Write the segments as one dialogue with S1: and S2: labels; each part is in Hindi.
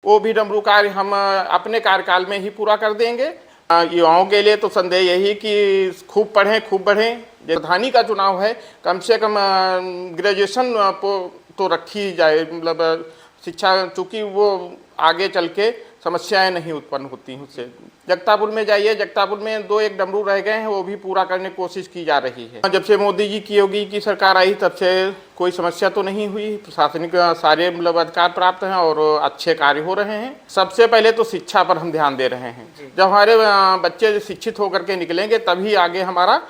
S1: वो भी डमरू कार्य हम अपने कार्यकाल में ही पूरा कर देंगे। युवाओं के लिए तो संदेह यही कि खूब पढ़ें, खूब बढ़ें। प्रधानी का चुनाव है, कम से कम ग्रेजुएशन तो रखी जाए, मतलब शिक्षा, चूँकि वो आगे चल के समस्याएं नहीं उत्पन्न होती हैं उससे। जगतापुर में जाइए, जगतापुर में 2-1 डमरू रह गए हैं, वो भी पूरा करने की कोशिश की जा रही है। जब से मोदी जी की, योगी की सरकार आई तब से कोई समस्या तो नहीं हुई। प्रशासनिक सारे मतलब अधिकार प्राप्त हैं और अच्छे कार्य हो रहे हैं। सबसे पहले तो शिक्षा पर हम ध्यान दे रहे हैं। जब हमारे बच्चे शिक्षित होकर के निकलेंगे तभी आगे हमारा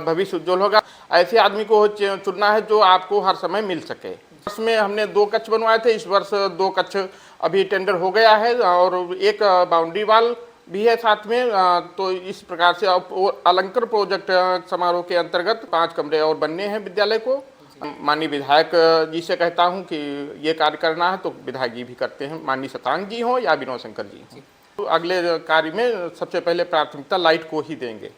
S1: भविष्य उज्ज्वल होगा। ऐसे आदमी को चुनना है जो आपको हर समय मिल सके। वर्ष में हमने 2 कक्ष बनवाए थे, इस वर्ष 2 कक्ष अभी टेंडर हो गया है और एक बाउंड्री वाल भी है साथ में। तो इस प्रकार से अलंकर प्रोजेक्ट समारोह के अंतर्गत 5 कमरे और बनने हैं विद्यालय को। माननीय विधायक जी से कहता हूं कि ये कार्य करना है तो विधायक जी भी करते हैं, माननीय शतांग जी हो या विनोद शंकर जी हो। तो अगले कार्य में सबसे पहले प्राथमिकता लाइट को ही देंगे।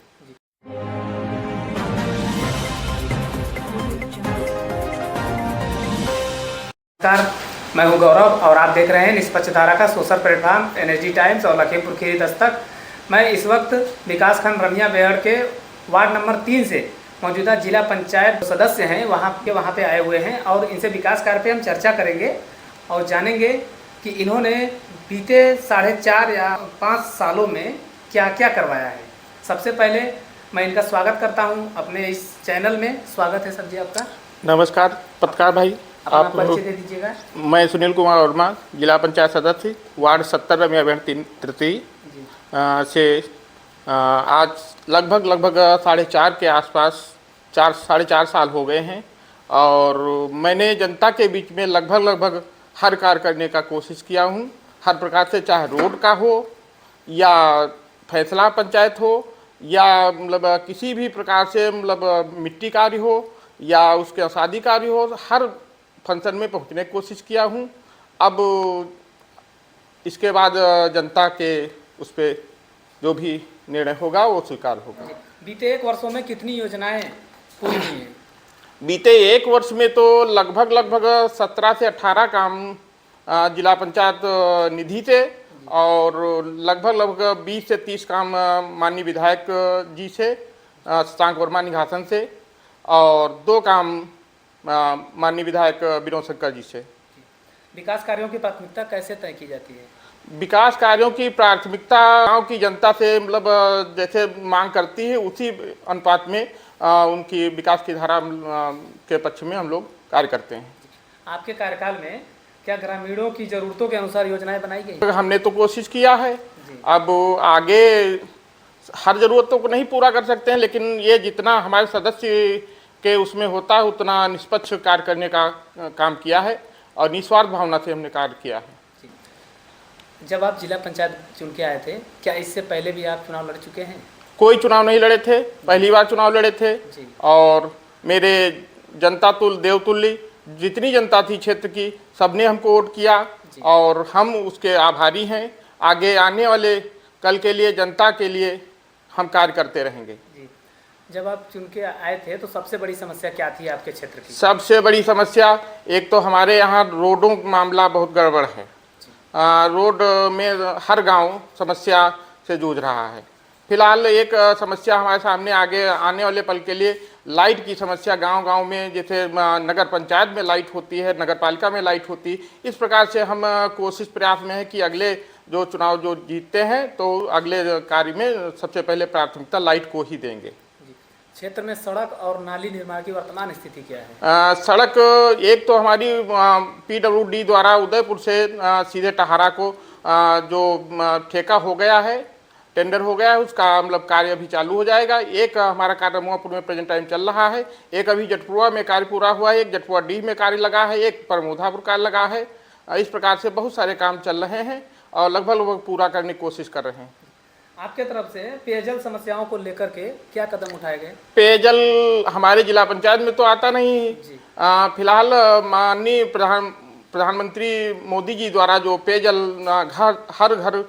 S2: मैं हूं गौरव और आप देख रहे हैं निष्पक्ष धारा का सोशल प्लेटफॉर्म एनर्जी टाइम्स और लखीमपुर खीरी दस्तक। मैं इस वक्त विकासखंड रमिया बेहड़ के वार्ड नंबर 3 से मौजूदा जिला पंचायत सदस्य हैं वहाँ पे आए हुए हैं और इनसे विकास कार्य पे हम चर्चा करेंगे और जानेंगे कि इन्होंने बीते 4.5 या 5 सालों में क्या क्या करवाया है। सबसे पहले मैं इनका स्वागत करता हूँ अपने इस चैनल में। स्वागत है सर जी आपका।
S1: नमस्कार पत्रकार भाई,
S2: आप परिचय दे दीजिएगा।
S1: मैं सुनील कुमार वर्मा, जिला पंचायत सदस्य, वार्ड 70 रमिया बेहड़ तृतीय से आज लगभग 4.5 के आसपास 4-4.5 साल हो गए हैं और मैंने जनता के बीच में लगभग हर कार्य करने का कोशिश किया हूँ। हर प्रकार से, चाहे रोड का हो या फैसला पंचायत हो या मतलब किसी भी प्रकार से, मतलब मिट्टी कार्य हो या उसके शादी कार्य हो, हर फंक्शन में पहुंचने की कोशिश किया हूं। अब इसके बाद जनता के उस पर जो भी निर्णय होगा वो स्वीकार होगा।
S2: बीते 1 वर्षों में कितनी योजनाएं पूरी हुई हैं?
S1: बीते 1 वर्ष में तो लगभग 17 से 18 काम जिला पंचायत निधि से और लगभग 20 से 30 काम माननीय विधायक जी से, शतांक वर्मा निघासन से, और 2 काम माननीय विधायक विनोद शंकर जी से।
S2: विकास कार्यों की प्राथमिकता कैसे तय की जाती है?
S1: विकास कार्यों की प्राथमिकता गांव की जनता से, मतलब जैसे मांग करती है उसी अनुपात में उनकी विकास की धारा के पक्ष में हम लोग कार्य करते हैं।
S2: आपके कार्यकाल में क्या ग्रामीणों की जरूरतों के अनुसार योजनाएं बनाई गई?
S1: हमने तो कोशिश किया है। अब आगे हर जरूरतों को नहीं पूरा कर सकते हैं, लेकिन ये जितना हमारे सदस्य के उसमें होता है उतना निष्पक्ष कार्य करने का काम किया है और निस्वार्थ भावना से हमने कार्य किया है।
S2: जब आप जिला पंचायत चुन के आए थे, क्या इससे पहले भी आप चुनाव लड़ चुके हैं?
S1: कोई चुनाव नहीं लड़े थे, पहली बार चुनाव लड़े थे और मेरे जनता तुल्य देवतुल्य जितनी जनता थी क्षेत्र की, सबने हमको वोट किया और हम उसके आभारी हैं। आगे आने वाले कल के लिए, जनता के लिए हम कार्य करते रहेंगे।
S2: जब आप चुन के आए थे तो सबसे बड़ी समस्या क्या थी आपके क्षेत्र की?
S1: सबसे बड़ी समस्या, एक तो हमारे यहाँ रोडों का मामला बहुत गड़बड़ है। रोड में हर गांव समस्या से जूझ रहा है। फिलहाल एक समस्या हमारे सामने आगे आने वाले पल के लिए लाइट की समस्या। गांव-गांव में जैसे नगर पंचायत में लाइट होती है, नगर पालिका में लाइट होती है, इस प्रकार से हम कोशिश प्रयास में है कि अगले जो चुनाव जो जीतते हैं तो अगले कार्य में सबसे पहले प्राथमिकता लाइट को ही देंगे।
S2: क्षेत्र में सड़क और नाली निर्माण की वर्तमान स्थिति क्या है?
S1: सड़क एक तो हमारी PWD द्वारा उदयपुर से सीधे टहारा को जो ठेका हो गया है, टेंडर हो गया है, उसका मतलब कार्य अभी चालू हो जाएगा। एक हमारा कार्य रमुआपुर में प्रेजेंट टाइम चल रहा है, एक अभी जटपुरा में कार्य पूरा हुआ है, एक जटपुरा डी में कार्य लगा है, एक प्रमोदापुर कार्य लगा है। इस प्रकार से बहुत सारे काम चल रहे हैं और लगभग पूरा करने की कोशिश कर रहे हैं।
S2: आपके तरफ से पेयजल समस्याओं को लेकर के क्या कदम उठाए गए?
S1: पेयजल हमारे जिला पंचायत में तो आता नहीं। फिलहाल माननीय प्रधानमंत्री मोदी जी द्वारा जो पेयजल हर घर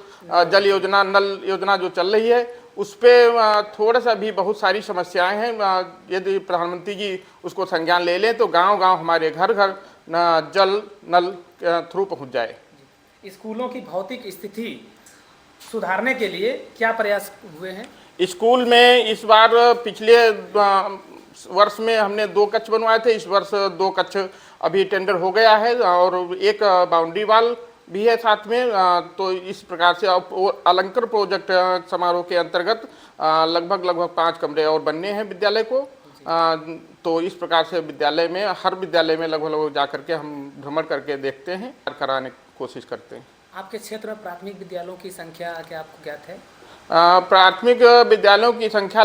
S1: जल योजना, नल योजना जो चल रही है, उस पर थोड़ा सा भी बहुत सारी समस्याएं हैं। यदि प्रधानमंत्री जी उसको संज्ञान ले लें तो गांव-गांव हमारे घर-घर जल नल थ्रू पहुंच जाए।
S2: स्कूलों की भौतिक स्थिति सुधारने के लिए क्या प्रयास हुए हैं?
S1: स्कूल में इस बार पिछले वर्ष में हमने 2 कक्ष बनवाए थे। इस वर्ष 2 कक्ष अभी टेंडर हो गया है और एक बाउंड्री वॉल भी है साथ में। तो इस प्रकार से अब अलंकर प्रोजेक्ट समारोह के अंतर्गत लगभग 5 कमरे और बनने हैं विद्यालय को। तो इस प्रकार से विद्यालय में, हर विद्यालय में लगभग जा करके हम भ्रमण करके देखते हैं, कराने की कोशिश करते हैं।
S2: आपके क्षेत्र में प्राथमिक विद्यालयों की संख्या क्या आपको ज्ञात है?
S1: प्राथमिक विद्यालयों की संख्या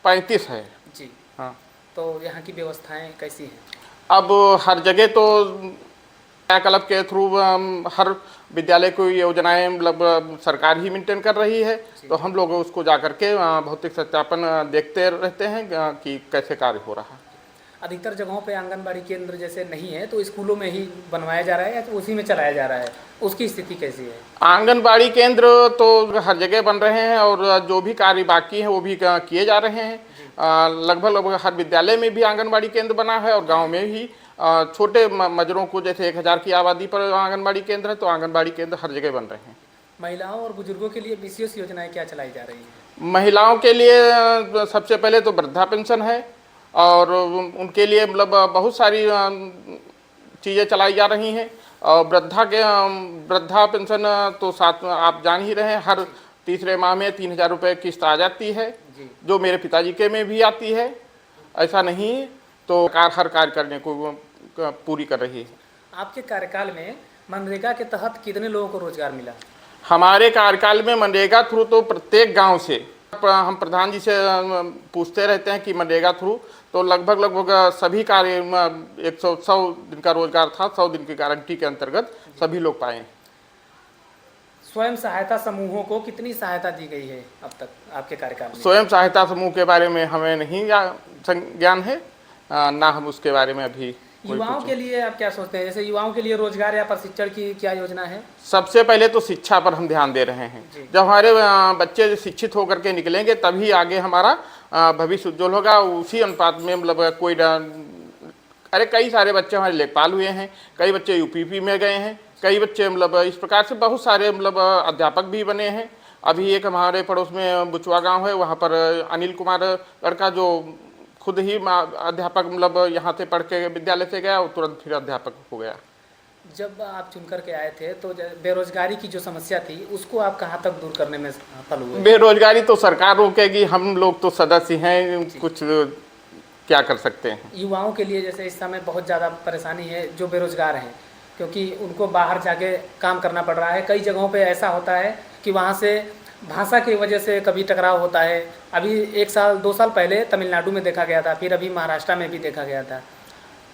S1: 35 है
S2: जी।
S1: हाँ।
S2: तो यहाँ की व्यवस्थाएं कैसी हैं?
S1: अब हर जगह तो क्लब के थ्रू हर विद्यालय को योजनाएं मतलब सरकार ही मेंटेन कर रही है। तो हम लोग उसको जा करके भौतिक सत्यापन देखते रहते हैं कि कैसे कार्य हो रहा है।
S2: अधिकतर जगहों पे आंगनबाड़ी केंद्र जैसे नहीं है तो स्कूलों में ही बनवाया जा रहा है या तो उसी में चलाया जा रहा है, उसकी स्थिति कैसी है?
S1: आंगनबाड़ी केंद्र तो हर जगह बन रहे हैं और जो भी कार्य बाकी है वो भी किए जा रहे हैं। लगभग हर विद्यालय में भी आंगनबाड़ी केंद्र बना है और गांव में भी छोटे मजरों को, जैसे 1000 की आबादी पर आंगनबाड़ी केंद्र है, तो आंगनबाड़ी केंद्र हर जगह बन रहे हैं।
S2: महिलाओं और बुजुर्गों के लिए विशेष योजनाएं क्या चलाई जा रही हैं?
S1: महिलाओं के लिए सबसे पहले तो वृद्धा पेंशन है और उनके लिए मतलब बहुत सारी चीज़ें चलाई जा रही हैं। और वृद्धा पेंशन तो साथ में आप जान ही रहे हैं, हर तीसरे माह में 3000 रुपये किस्त आ जाती है, जो मेरे पिताजी के में भी आती है। ऐसा नहीं तो सरकार हर कार्य करने को पूरी कर रही है।
S2: आपके कार्यकाल में मनरेगा के तहत कितने लोगों को रोजगार मिला?
S1: हमारे कार्यकाल में मनरेगा थ्रू तो प्रत्येक गांव से हम प्रधान जी से पूछते रहते हैं कि मनरेगा थ्रू तो लगभग सभी कार्य 100 दिन का रोजगार था। 100 दिन की गारंटी के अंतर्गत सभी लोग पाए।
S2: स्वयं सहायता समूहों को कितनी सहायता दी गई है अब तक आपके कार्यकाल में?
S1: स्वयं सहायता समूह के बारे में हमें नहीं ज्ञान है, ना हम उसके बारे में अभी।
S2: युवाओं के लिए आप क्या सोचते हैं? जैसे युवाओं के लिए रोजगार या प्रशिक्षण की क्या योजना है?
S1: सबसे पहले तो शिक्षा पर हम ध्यान दे रहे हैं। जब हमारे बच्चे शिक्षित होकर के निकलेंगे तभी आगे हमारा भविष्य उज्जवल होगा। उसी अनुपात में मतलब कोई कई सारे बच्चे हमारे लेखपाल हुए हैं, कई बच्चे यूपीपी में गए हैं, कई बच्चे मतलब इस प्रकार से बहुत सारे मतलब अध्यापक भी बने हैं। अभी एक हमारे पड़ोस में बुचवा गाँव है, वहाँ पर अनिल कुमार लड़का जो खुद ही अध्यापक मतलब यहाँ से पढ़ के विद्यालय से गया और तुरंत फिर अध्यापक हो गया।
S2: जब आप चुन करके आए थे तो बेरोजगारी की जो समस्या थी उसको आप कहाँ तक दूर करने में सफल हुए?
S1: बेरोजगारी तो सरकार रोकेगी, हम लोग तो सदस्य हैं, कुछ क्या कर सकते हैं।
S2: युवाओं के लिए जैसे इस समय बहुत ज़्यादा परेशानी है जो बेरोजगार हैं, क्योंकि उनको बाहर जाके काम करना पड़ रहा है। कई जगहों पे ऐसा होता है कि वहाँ से भाषा की वजह से कभी टकराव होता है। अभी 1 साल 2 साल पहले तमिलनाडु में देखा गया था, फिर अभी महाराष्ट्र में भी देखा गया था।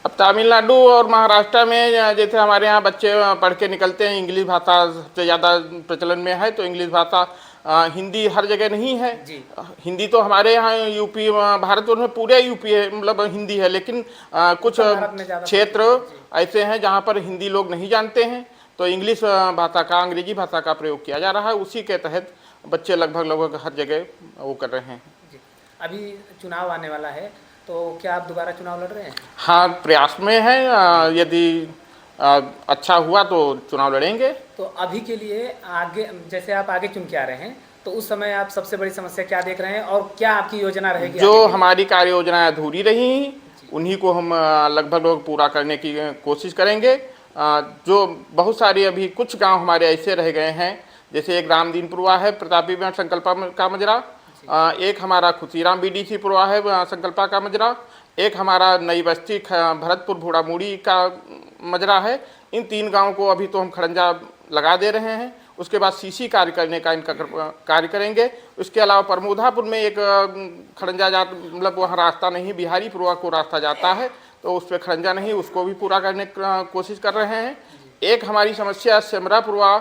S1: अब तमिलनाडु और महाराष्ट्र में जैसे हमारे यहाँ बच्चे पढ़ के निकलते हैं, इंग्लिश भाषा सबसे ज़्यादा प्रचलन में है। तो इंग्लिश भाषा, हिंदी हर जगह नहीं है जी। हिंदी तो हमारे यहाँ यूपी भारत में पूरे यूपी है, मतलब हिंदी है, लेकिन कुछ क्षेत्र ऐसे हैं जहाँ पर हिंदी लोग नहीं जानते हैं। तो इंग्लिश भाषा का, अंग्रेजी भाषा का प्रयोग किया जा रहा है। उसी के तहत बच्चे लगभग हर जगह वो कर रहे हैं
S2: जी। अभी चुनाव आने वाला है तो क्या आप दोबारा चुनाव लड़ रहे हैं?
S1: हाँ, प्रयास में है। यदि अच्छा हुआ तो चुनाव लड़ेंगे।
S2: तो अभी के लिए आगे, जैसे आप आगे चुन के आ रहे हैं, तो उस समय आप सबसे बड़ी समस्या क्या देख रहे हैं और क्या आपकी योजना रहेगी?
S1: जो हमारी कार्य योजनाएं अधूरी रही उन्हीं को हम लगभग पूरा करने की कोशिश करेंगे। जो बहुत सारी अभी कुछ गांव हमारे ऐसे रह गए हैं, जैसे एक रामदीनपुरवा है, प्रतापी संकल्पा का मजरा, एक हमारा खुशीराम बीडीसी पुरवा है संकल्पा का मजरा, एक हमारा नई बस्ती भरतपुर भोड़ामुड़ी का मजरा है। इन 3 गांवों को अभी तो हम खड़ंजा लगा दे रहे हैं। उसके बाद सीसी कार्य करने का इनका कार्य करेंगे। उसके अलावा प्रमोदापुर में एक खड़ंजा जात मतलब वहाँ रास्ता नहीं, बिहारी पुरवा को रास्ता जाता है, तो उस पर खड़ंजा नहीं, उसको भी पूरा करने की कोशिश कर रहे हैं। एक हमारी समस्या सिमरापुरवा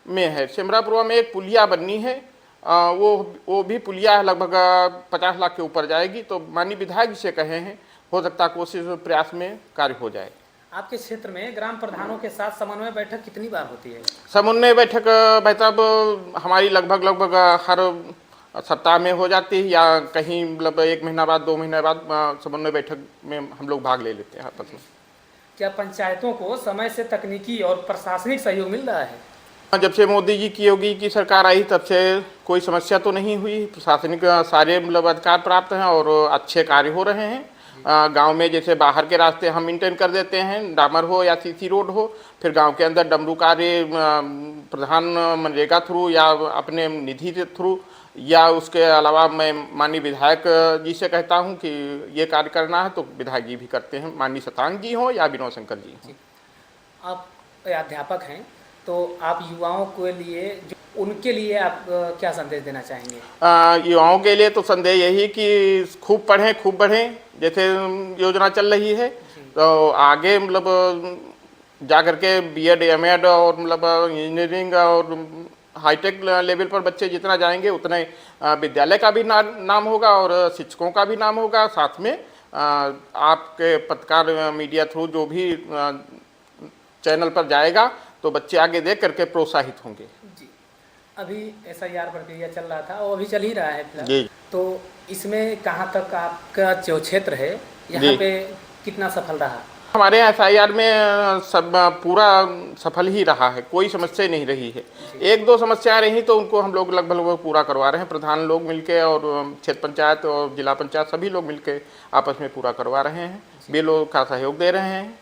S1: में है। सिमरापुरवा में एक पुलिया बननी है, वो भी पुलिया है, लगभग 50 लाख के ऊपर जाएगी। तो माननीय विधायक जी से कहे हैं, हो सकता कोशिश प्रयास में कार्य हो जाए।
S2: आपके क्षेत्र में ग्राम प्रधानों के साथ समन्वय बैठक कितनी बार होती है?
S1: समन्वय बैठक भाई साहब हमारी लगभग हर सप्ताह में हो जाती है, या कहीं मतलब 1 महीना बाद 2 महीने बाद समन्वय बैठक में हम लोग भाग ले लेते हैं आपस में।
S2: क्या पंचायतों को समय से तकनीकी और प्रशासनिक सहयोग मिल रहा है?
S1: जब से मोदी जी की योगी की सरकार आई तब से कोई समस्या तो नहीं हुई। प्रशासनिक सारे मतलब अधिकार प्राप्त हैं और अच्छे कार्य हो रहे हैं। गांव में जैसे बाहर के रास्ते हम मेंटेन कर देते हैं, डामर हो या सीसी रोड हो। फिर गांव के अंदर डमरू कार्य प्रधान मनरेगा थ्रू या अपने निधि के थ्रू, या उसके अलावा मैं माननीय विधायक जी से कहता हूं कि ये कार्य करना है तो विधायक जी भी करते हैं, माननीय शतांक जी हो या विनोद शंकर जी हो।
S2: आप अध्यापक हैं तो आप युवाओं के लिए उनके लिए आप क्या संदेश देना चाहेंगे?
S1: युवाओं के लिए तो संदेश यही कि खूब पढ़ें खूब बढ़ें, जैसे योजना चल रही है। तो आगे मतलब जा करके बीएड एमएड और मतलब इंजीनियरिंग और हाईटेक लेवल पर बच्चे जितना जाएंगे उतने विद्यालय का भी नाम होगा और शिक्षकों का भी नाम होगा। साथ में आपके पत्रकार मीडिया थ्रू जो भी चैनल पर जाएगा तो बच्चे आगे देख करके प्रोत्साहित होंगे।
S2: जी, अभी SIR प्रक्रिया चल रहा था और अभी चल ही रहा है फिलहाल।
S1: जी,
S2: तो इसमें कहाँ तक आपका जो क्षेत्र है यहाँ पे कितना सफल रहा?
S1: हमारे यहाँ SIR में सब पूरा सफल ही रहा है, कोई समस्या नहीं रही है। एक दो समस्याएं रही तो उनको हम लोग लगभग पूरा करवा रहे हैं। प्रधान लोग मिलके और क्षेत्र पंचायत और जिला पंचायत सभी लोग मिलके आपस में पूरा करवा रहे हैं। वे लोग का सहयोग दे रहे हैं।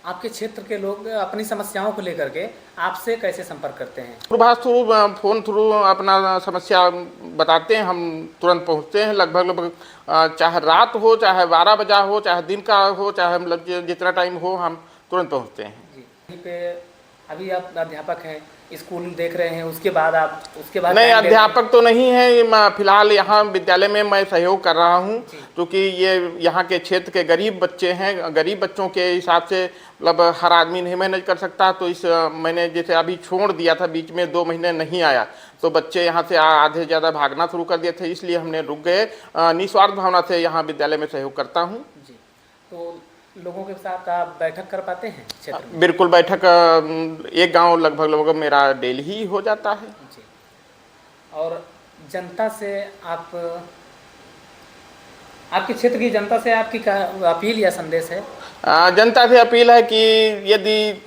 S2: आपके क्षेत्र के लोग अपनी समस्याओं को लेकर के आपसे कैसे संपर्क करते हैं?
S1: दूरभाष थ्रू, फोन थ्रू अपना समस्या बताते हैं, हम तुरंत पहुंचते हैं। लगभग चाहे रात हो, चाहे 12 बजा हो, चाहे दिन का हो, चाहे मतलब जितना टाइम हो, हम तुरंत पहुंचते हैं।
S2: जी, यहीं पे अभी आप अध्यापक हैं, स्कूल देख रहे हैं, उसके बाद
S1: नहीं, अध्यापक तो नहीं है फिलहाल। यहाँ विद्यालय में मैं सहयोग कर रहा हूँ क्योंकि ये यहाँ के क्षेत्र के गरीब बच्चे हैं। गरीब बच्चों के हिसाब से मतलब हर आदमी नहीं मैनेज कर सकता। तो इस मैंने जैसे अभी छोड़ दिया था, बीच में 2 महीने नहीं आया तो बच्चे यहाँ से आधे ज़्यादा भागना शुरू कर दिए थे, इसलिए हमने रुक गए। निस्वार्थ भावना से यहाँ विद्यालय में सहयोग करता हूँ।
S2: जी, तो लोगों के साथ आप बैठक कर पाते हैं क्षेत्र में?
S1: बिल्कुल, बैठक एक गांव लगभग मेरा डेली ही हो जाता है।
S2: जी, और जनता से आपके क्षेत्र की जनता से आपकी क्या अपील या संदेश है?
S1: जनता से अपील है कि यदि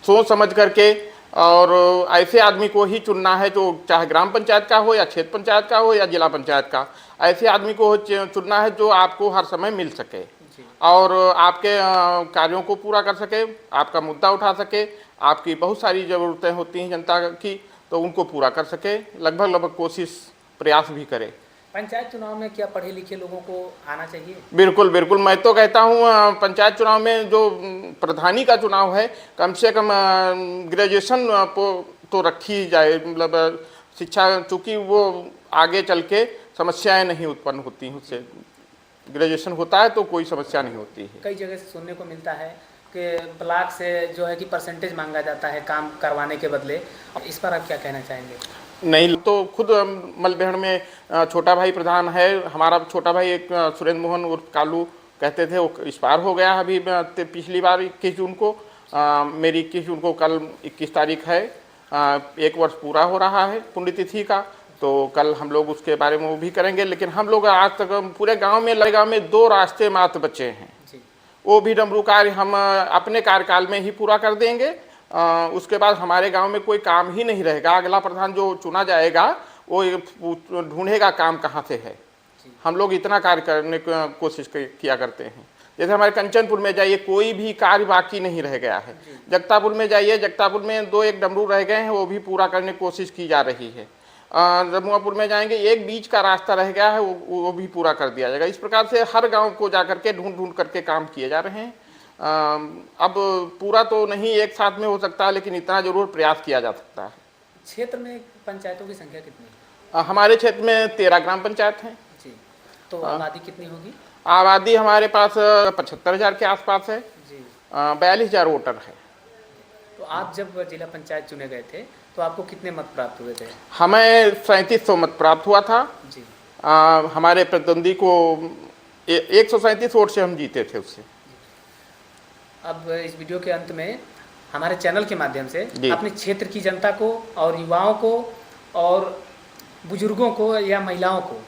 S1: सोच समझ करके और ऐसे आदमी को ही चुनना है, जो चाहे ग्राम पंचायत का हो या क्षेत्र पंचायत का हो या जिला पंचायत का, ऐसे आदमी को चुनना है जो आपको हर समय मिल सके और आपके कार्यों को पूरा कर सके, आपका मुद्दा उठा सके। आपकी बहुत सारी ज़रूरतें होती हैं जनता की, तो उनको पूरा कर सके। लगभग कोशिश प्रयास भी करे।
S2: पंचायत चुनाव में क्या पढ़े लिखे लोगों को आना चाहिए?
S1: बिल्कुल बिल्कुल, मैं तो कहता हूँ पंचायत चुनाव में जो प्रधानी का चुनाव है, कम से कम ग्रेजुएशन तो रखी जाए। मतलब शिक्षा, चूँकि वो आगे चल के समस्याएं नहीं उत्पन्न होती हैं उससे। ग्रेजुएशन होता है तो कोई समस्या नहीं होती है।
S2: कई जगह से सुनने को मिलता है कि ब्लॉक से जो है कि परसेंटेज मांगा जाता है काम करवाने के बदले। इस पर आप क्या कहना चाहेंगे? नहीं,
S1: तो खुद मलबेहड़ में छोटा भाई प्रधान है हमारा। छोटा भाई एक सुरेंद्र मोहन उर्फ कालू कहते थे, वो एक्सपायर हो गया अभी पिछली बार 21 जून को। मेरी 21 जून को कल 21 तारीख है, 1 वर्ष पूरा हो रहा है पुण्यतिथि का। तो कल हम लोग उसके बारे में वो भी करेंगे। लेकिन हम लोग आज तक पूरे गांव में 2 रास्ते मात्र बचे हैं, वो भी डमरू कार्य हम अपने कार्यकाल में ही पूरा कर देंगे। उसके बाद हमारे गांव में कोई काम ही नहीं रहेगा। अगला प्रधान जो चुना जाएगा वो ढूंढेगा काम कहाँ से है। हम लोग इतना कार्य करने की कोशिश किया करते हैं। जैसे हमारे कंचनपुर में जाइए, कोई भी कार्य बाकी नहीं रह गया है। जगतापुर में जाइए, जगतापुर में 2-1 डमरू रह गए हैं, वो भी पूरा करने की कोशिश की जा रही है। रमुआपुर में जाएंगे, एक बीच का रास्ता रह गया है, वो भी पूरा कर दिया जाएगा। इस प्रकार से हर गांव को जा करके ढूंढ करके काम किए जा रहे हैं। अब पूरा तो नहीं एक साथ में हो सकता, लेकिन इतना जरूर प्रयास किया जा सकता है।
S2: क्षेत्र में पंचायतों की संख्या कितनी है?
S1: हमारे क्षेत्र में 13 ग्राम पंचायत हैं।
S2: जी, तो आबादी कितनी होगी?
S1: आबादी हमारे पास 75,000 के आसपास है।
S2: जी,
S1: 42,000 वोटर है।
S2: तो आप जब जिला पंचायत चुने गए थे तो आपको कितने मत प्राप्त हुए थे?
S1: हमें 3700 मत प्राप्त हुआ था।
S2: जी,
S1: हमारे प्रतिद्वंदी को 137 वोट से हम जीते थे उससे।
S2: अब इस वीडियो के अंत में हमारे चैनल के माध्यम से अपने क्षेत्र की जनता को और युवाओं को और बुजुर्गों को या महिलाओं को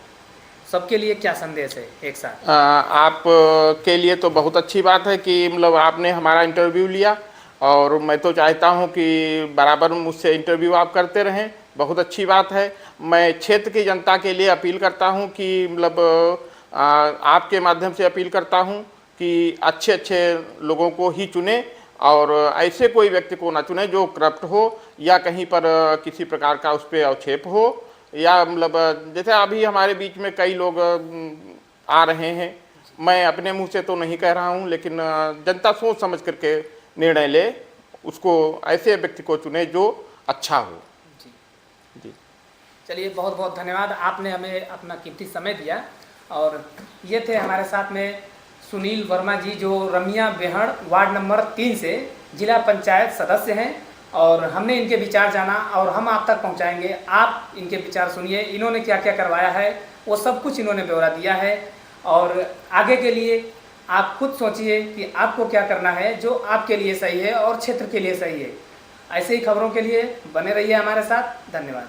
S2: सबके लिए क्या संदेश है एक साथ?
S1: आप के लिए तो बहुत अच्छी बात है कि मतलब आपने हमारा इंटरव्यू लिया, और मैं तो चाहता हूं कि बराबर मुझसे इंटरव्यू आप करते रहें, बहुत अच्छी बात है। मैं क्षेत्र की जनता के लिए अपील करता हूं कि मतलब आपके माध्यम से अपील करता हूं कि अच्छे अच्छे लोगों को ही चुने, और ऐसे कोई व्यक्ति को ना चुने जो करप्ट हो या कहीं पर किसी प्रकार का उस पर आक्षेप हो, या मतलब जैसे अभी हमारे बीच में कई लोग आ रहे हैं। मैं अपने मुंह से तो नहीं कह रहा हूं, लेकिन जनता सोच समझ करके निर्णय ले, उसको ऐसे व्यक्ति को चुने जो अच्छा हो।
S2: जी
S1: जी
S2: चलिए, बहुत बहुत धन्यवाद, आपने हमें अपना कीमती समय दिया। और ये थे हमारे साथ में सुनील वर्मा जी, जो रमिया बेहड़ वार्ड नंबर 3 से जिला पंचायत सदस्य हैं, और हमने इनके विचार जाना और हम आप तक पहुंचाएंगे। आप इनके विचार सुनिए, इन्होंने क्या क्या करवाया है वो सब कुछ इन्होंने ब्यौरा दिया है। और आगे के लिए आप खुद सोचिए कि आपको क्या करना है जो आपके लिए सही है और क्षेत्र के लिए सही है। ऐसे ही खबरों के लिए बने रहिए हमारे साथ। धन्यवाद।